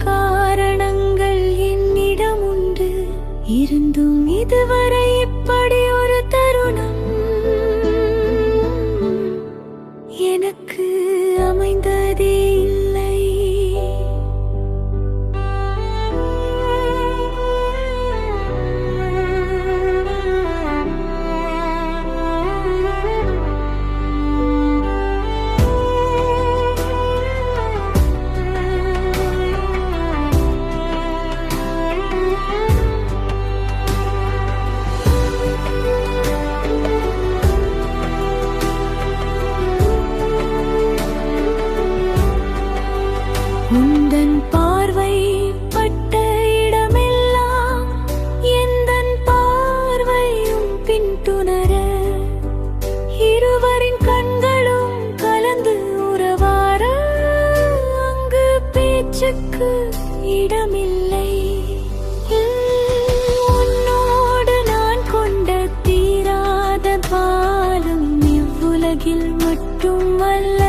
காரணங்கள் என்னிடம் உண்டு. இருந்தும் இதுவரை இப்படி ஒரு தருணம் எனக்கு அமைந்ததே இல்லை. உந்தன் பார்வை பட்ட இடமெல்லாம் எந்தன் பார்வையும் பின்துணர, இருவரின் கண்களும் கலந்து உறவார, அங்கு பேச்சுக்கு இடமில்லை. உன்னோடு நான் கொண்ட தீராத பாலம் இவ்வுலகில் மட்டுமல்ல,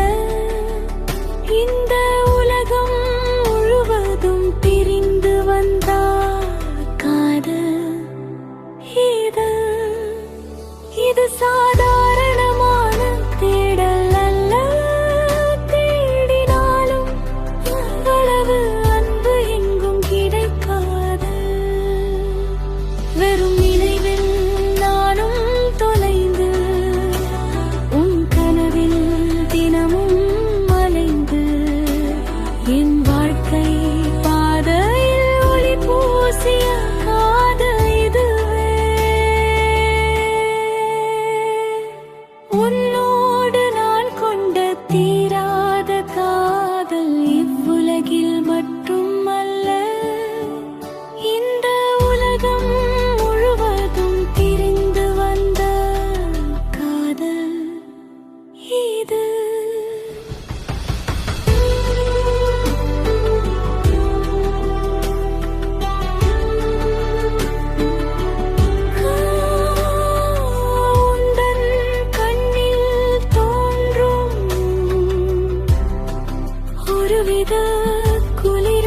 இந்த உலகம் முழுவதும் பிரிந்து வந்தார் காதல். இது சாதாரணமான தேடல் அல்ல. தேடினாலும் அளவு அன்பு எங்கும் கிடைக்காது. வெறும் நினைவில் நானும் தொலைந்து, உன் கனவில் தினமும் என் வாழ்க்கை பாதையில் ஒளி பூசிய காதல் இதுவே. உன்னோடு நான் கொண்ட தீராத காதல் இவ்வுலகில் மட்டுமல்ல, இந்த உலகம் முழுவதும் பிரிந்து வந்த காதல் இது. ஒருவித குளிர்